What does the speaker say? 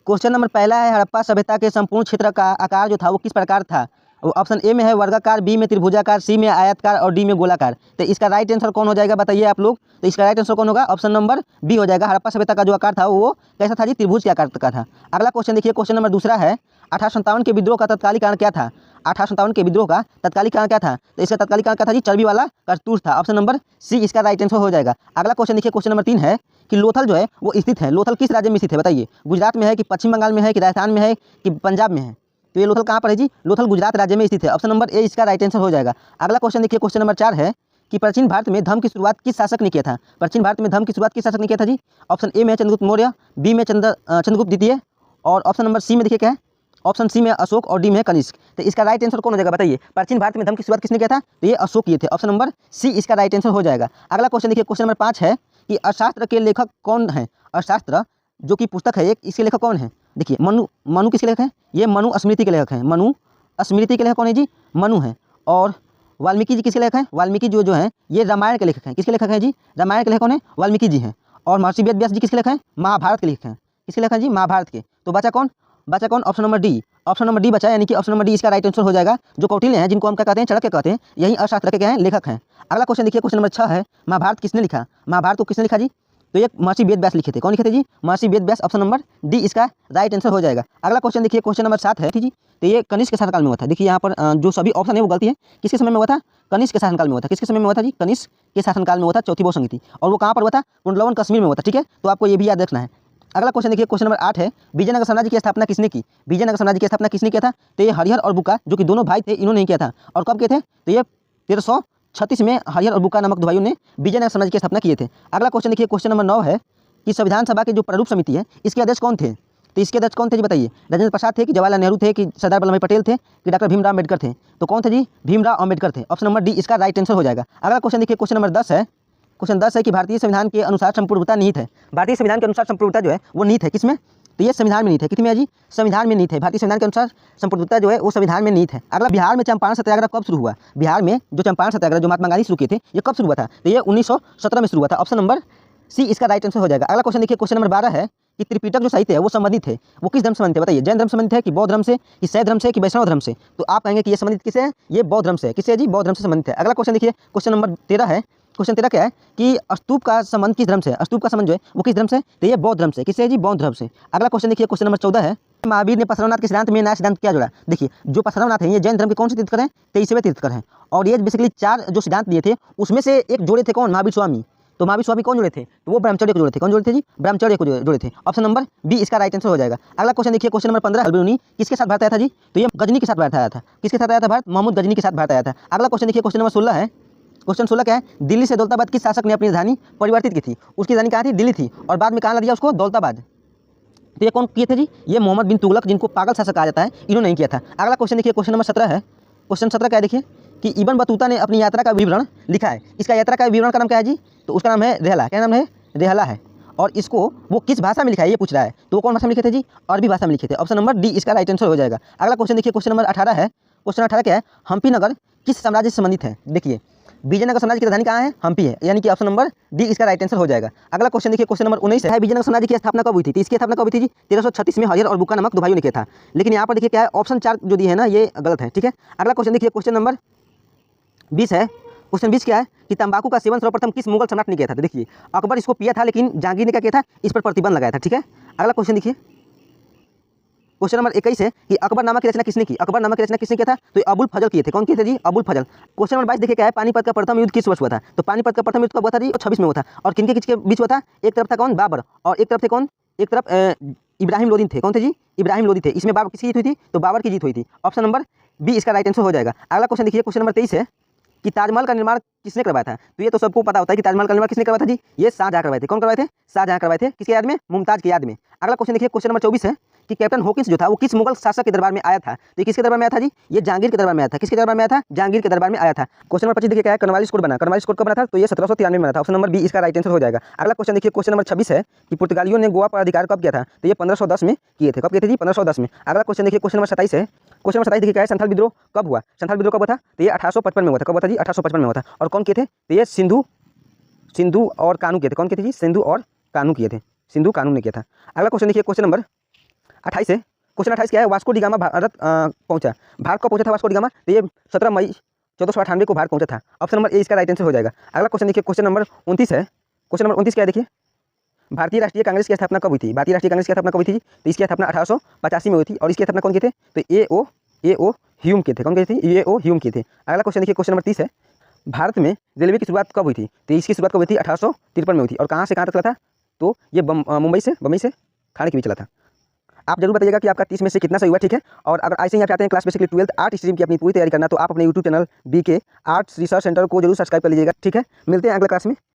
Question number पहला है, हड़प्पा सभ्यता के संपूर्ण क्षेत्र का आकार जो था वो किस प्रकार था? ऑप्शन ए में है वर्गाकार, बी में त्रिभुजाकार, सी में आयताकार और डी में गोलाकार। तो इसका राइट आंसर कौन हो जाएगा बताइए आप लोग। तो इसका राइट आंसर कौन होगा? ऑप्शन नंबर बी हो जाएगा। हड़प्पा सभ्यता का जो आकार था वो कैसा था जी? त्रिभुज के आकार का था। अगला क्वेश्चन देखिए, क्वेश्चन नंबर दूसरा है, 1857 के विद्रोह का तत्कालीन कारण क्या था? 1857 के विद्रोह का तत्कालीन कारण क्या था? तो इसका तत्कालीन कारण क्या था जी? चर्बी वाला कारतूस था। ऑप्शन नंबर सी इसका राइट आंसर हो जाएगा। अगला क्वेश्चन देखिए, क्वेश्चन नंबर 3 है कि लोथल जो है वो स्थित है, लोथल किस राज्य में स्थित है बताइए? गुजरात में है कि पश्चिम बंगाल में है कि राजस्थान में है कि पंजाब में है? तो ये लोथल कहाँ पर है जी? लोथल गुजरात राज्य में स्थित है। ऑप्शन नंबर ए इसका राइट आंसर हो जाएगा। अगला क्वेश्चन देखिए, क्वेश्चन नंबर 4 है कि प्राचीन भारत में धर्म की शुरुआत किस शासक ने किया था? प्राचीन भारत में धर्म की शुरुआत किस शासक ने किया था जी? ऑप्शन ए में चंद्रगुप्त मौर्य, बी में चंद्रगुप्त द्वितीय और ऑप्शन नंबर सी में देखिए क्या है? ऑप्शन सी में अशोक और डी में कनिष्क। तो इसका राइट आंसर कौन हो जाएगा बताइए? प्राचीन भारत में धर्म की शुरुआत किसने किया था? तो ये अशोक किए थे। ऑप्शन नंबर सी इसका राइट आंसर हो जाएगा। अगला क्वेश्चन देखिए, क्वेश्चन नंबर 5 है कि अर्थशास्त्र के लेखक कौन है? अर्थशास्त्र जो कि पुस्तक है एक, इसके लेखक कौन है? देखिए मनु किसके लेखक हैं? ये मनु स्मृति के लेखक हैं। मनु स्मृति के लेखक कौन है जी? मनु है। और वाल्मीकि जी किसके लेखक हैं? वाल्मीकि जो हैं ये रामायण के लेखक हैं। किसके लेखक हैं जी? रामायण के लेखक कौन है? वाल्मीकि जी हैं। और महर्षि वेद व्यास जी किसके लेखक हैं? महाभारत के लेखक हैं। किसके लेखक हैं जी? महाभारत के। तो बचा कौन? बचा कौन? Option number D. Option number D बचा, यानी कि ऑप्शन नंबर डी इसका राइट आंसर हो जाएगा। जो कौटिल्य हैं, जिनको हम क्या कहते हैं? चाणक्य कहते हैं, यही अर्थशास्त्र के क्या हैं? लेखक हैं। अगला क्वेश्चन देखिए, क्वेश्चन नंबर 6 है, महाभारत किसने लिखा? महाभारत को किसने लिखा जी? तो ये महर्षि वेद व्यास लिखे थे। कौन लिखे थे जी? महर्षि Ved Vyas. Option number D इसका राइट आंसर हो जाएगा। अगला क्वेश्चन देखिए, क्वेश्चन नंबर 7 है जी, तो ये कनिष्क के शासनकाल में हुआ था। देखिए यहाँ पर जो सभी ऑप्शन है वो गलती है। किसके समय में हुआ था? कनिष्क के शासनकाल में हुआ था। किसके समय में हुआ था जी? कनिष्क के शासनकाल में हुआ था, चौथी बहु संगीति। और वो कहाँ पर हुआ था? कुंडलवन कश्मीर में हुआ था। ठीक है, तो आपको ये भी याद रखना है। अगला क्वेश्चन देखिए, क्वेश्चन नंबर 8 है, विजयनगर साम्राज्य की स्थापना किसने की? विजयनगर साम्राज्य की स्थापना किसने किया था? तो ये हरिहर और बुक्का जो कि दोनों भाई थे, इन्होंने किया था। और कब किए थे? तो ये 1336 में हरिहर और बुक्का नामक दो भाइयों ने विजयनगर साम्राज्य की स्थापना किए थे। अगला क्वेश्चन देखिए, क्वेश्चन नंबर 9 है कि संविधान सभा के जो प्रारूप समिति है इसके अध्यक्ष कौन थे? तो इसके अध्यक्ष कौन थे जी बताइए? राजेंद्र प्रसाद थे कि जवाहरलाल नेहरू थे कि सरदार वल्लभ भाई पटेल थे कि डॉक्टर भीमराव अम्बेडकर थे? तो कौन थे जी? भीमराव अम्बेडकर थे। ऑप्शन नंबर डी इसका राइट आंसर हो जाएगा। अगला क्वेश्चन देखिए, क्वेश्चन नंबर 10 है, क्वेश्चन 10 है कि भारतीय संविधान के अनुसार संपूर्णता निहित है। भारतीय संविधान के अनुसार संपूर्णता जो है वो निहित है किसमें? तो ये संविधान में निहित है। कितने में है जी? संविधान में निहित है। भारतीय संविधान के अनुसार संपूर्णता जो है वो संविधान में निहित है। अगला, बिहार में चंपारण सत्याग्रह कब शुरू हुआ? बिहार में जो चंपारण सत्याग्रह जो महात्मा गांधी शुरू किए थे ये कब शुरू हुआ था? तो ये 1917 में शुरू हुआ था। ऑप्शन नंबर सी इसका राइट आंसर हो जाएगा। अगला क्वेश्चन देखिए, क्वेश्चन नंबर 12 है कि त्रिपिटक जो साहित्य है वो संबंधित है, वो किस धर्म से संबंधित है बताइए? जैन धर्म से संबंधित है कि बौद्ध धर्म से कि शैव धर्म से कि वैष्णव धर्म से? तो आप कहेंगे कि ये संबंधित किससे है? ये बौद्ध धर्म से है। किससे जी? बौद्ध धर्म से संबंधित है। अगला क्वेश्चन देखिए, क्वेश्चन नंबर 13 है। क्वेश्चन 13 क्या है कि स्तूप का संबंध किस धर्म से है? स्तूप का संबंध जो है वो किस धर्म से? तो ये बौद्ध धर्म से। किससे जी? बौद्ध धर्म से। अगला क्वेश्चन देखिए, क्वेश्चन नंबर 14 है, महावीर ने पसरवनाथ के सिद्धांत में नया सिद्धांत क्या जोड़ा? देखिए जो पसरवनाथ है ये जैन धर्म के कौन से तीर्थकर हैं? 23वें तीर्थकर हैं। और ये बेसिकली 4 जो सिद्धांत दिए थे उसमें से एक जोड़े थे कौन? महावीर स्वामी। तो महावीर स्वामी कौन जुड़े थे? तो वो ब्रह्मचर्य को जुड़े थे। कौन जुड़े थे जी? ब्रह्मचर्य को जुड़े थे। ऑप्शन नंबर बी इसका राइट आंसर हो जाएगा। अगला क्वेश्चन देखिए, क्वेश्चन नंबर 15, अलबरूनी किसके साथ भारत आया था जी? तो ये गजनी के साथ भारत आया था। किसके साथ आया था भारत? मोहम्मद गजनी के साथ भारत आया था। अगला क्वेश्चन देखिए, क्वेश्चन नंबर 16 है। क्वेश्चन 16 क्या है? दिल्ली से दौलताबाद किस शासक ने अपनी राजधानी परिवर्तित की थी? उसकी राजधानी कहाँ थी? दिल्ली थी, और बाद में कहाँ ला दिया उसको? दौलताबाद। तो ये कौन किए थे जी? ये मोहम्मद बिन तुगलक, जिनको पागल शासक कहा जाता है, इन्होंने नहीं किया था। अगला क्वेश्चन देखिए, क्वेश्चन नंबर 17 है। क्वेश्चन 17 क्या है देखिए कि इब्न बतूता ने अपनी यात्रा का विवरण लिखा है। इसका यात्रा का विवरण का नाम क्या है जी? तो उसका नाम है रेहला। क्या नाम है? रेहला है। और इसको वो किस भाषा में लिखा है ये पूछ रहा है। तो वो कौन भाषा में लिखे थे जी? अरबी भाषा में लिखे थे। ऑप्शन नंबर डी इसका राइट आंसर हो जाएगा। अगला क्वेश्चन देखिए, क्वेश्चन नंबर 18 है। क्वेश्चन 18 क्या है? हम्पी नगर किस साम्राज्य से संबंधित है? देखिए विजयनगर साम्राज्य की राजधानी कहाँ है? हम्पी है, यानी कि ऑप्शन नंबर डी इसका राइट आंसर हो जाएगा। अगला क्वेश्चन देखिए, क्वेश्चन नंबर 19 है, विजयनगर साम्राज्य की स्थापना कब हुई थी? तो इसकी स्थापना कब हुई थी जी? 1336 में हरिहर और बुक्का नामक दो भाइयों ने किया था। लेकिन यहाँ पर देखिए क्या है? ऑप्शन 4 जो दिए है ना ये गलत है। ठीक है, अगला क्वेश्चन देखिए, क्वेश्चन नंबर 20 है। क्वेश्चन 20 क्या है कि तंबाकू का सेवन सर्वप्रथम किस मुगल सम्राट ने किया था? तो देखिए अकबर इसको पिया था, लेकिन जहांगीर ने क्या किया था? इस पर प्रतिबंध लगाया था। ठीक है, अगला क्वेश्चन देखिए, क्वेश्चन नंबर 21 है कि अकबर नामा की रचना किसने की? अकबर नामा की रचना किसने किया था? तो अबुल फजल किए थे। कौन किए थे जी? अबुल फजल। क्वेश्चन नंबर 22 देखिए क्या है? पानीपत का प्रथम युद्ध किस वर्ष हुआ था? तो पानीपत का प्रथम युद्ध कब हुआ था जी? 26 में हुआ था। और किनके किसके बीच हुआ था? एक तरफ था कौन? बाबर, और एक तरफ थे कौन? एक तरफ इब्राहिम लोदी थे। कौन थे जी? इब्राहिम लोदी थे। इसमें बाबर किसकी जीत हुई थी? तो बाबर की जीत हुई थी। ऑप्शन नंबर बी इसका राइट आंसर हो जाएगा। अगला क्वेश्चन देखिए, क्वेश्चन नंबर 23 है कि ताजमहल का निर्माण किसने करवाया था? तो ये तो सबको पता होता है कि ताजमहल का निर्माण किसने करवाया था जी? ये शाहजहां करवाए थे। कौन करवाए थे? शाहजहां करवाए थे। किसके याद में? मुमताज की याद में। अगला क्वेश्चन देखिए, क्वेश्चन नंबर 24 है कि कैप्टन हॉकिंस जो था वो किस मुगल शासक के दरबार में आया था? तो ये किसके दरबार में आया था जी? ये जहांगीर के दरबार में आया था। किसके दरबार में आया था? जहांगीर के दरबार में आया था। क्वेश्चन नंबर 25 देखिए क्या है? कॉर्नवालिस कोड बना। कॉर्नवालिस कोड कब बना था? तो ये 1793 में बना था। ऑप्शन नंबर बी इसका राइट आंसर हो जाएगा। अगला क्वेश्चन देखिए, क्वेश्चन नंबर 26 है कि पुर्तगालियों ने गोवा पर अधिकार कब किया था? तो ये 1510 में किए थे। कब किए थे जी? 1510 में। अगला क्वेश्चन देखिए, क्वेश्चन नंबर 27 है। क्वेश्चन नंबर 27 देखिए क्या है? संथाल विद्रोह कब हुआ? संथाल विद्रोह कब हुआ था? तो ये 1855 में हुआ था। कब हुआ था जी? 1855 में हुआ था। और कौन किए थे? तो ये सिंधु और कानू किए थे। कौन किए थे जी? सिंधु और कानू किए थे। सिंधु कानू ने किया था। अगला क्वेश्चन देखिए, क्वेश्चन नंबर 28 है। क्वेश्चन 28 क्या है, वास्को डी गामा भारत पहुंचा। भारत को पहुंचा था वास्को डी गामा, तो ये 17 मई 1498 को भारत पहुंचा था। ऑप्शन नंबर ए इसका राइट आंसर हो जाएगा। अगला क्वेश्चन देखिए, क्वेश्चन नंबर 29 है। क्वेश्चन नंबर 29 क्या है देखिए, भारतीय राष्ट्रीय कांग्रेस की स्थापना कब हुई थी? भारतीय राष्ट्रीय कांग्रेस की स्थापना कब हुई थी? तो इसकी स्थापना 1885 में हुई थी। और इसकी स्थापना कौन किए थे? तो ए ओ ह्यूम किए थे। कौन किए थे? ए ओ ह्यूम किए थे। अगला क्वेश्चन देखिए, क्वेश्चन नंबर 30 है। भारत में रेलवे की शुरुआत कब हुई थी? तो इसकी शुरुआत कब हुई थी? 1853 में हुई थी। और कहाँ से कहाँ तक चला था? तो ये बम्बई से थाने के बीच चला था। आप जरूर बताइएगा कि आपका 30 में से कितना सही हुआ, ठीक है। और अगर ऐसे ही आप चाहते हैं class basically 12th art stream की अपनी पूरी तैयारी करना, तो आप अपने YouTube channel BK arts research centre को जरूर सब्सक्राइब कर लीजिएगा, ठीक है। मिलते हैं अगले क्लास में।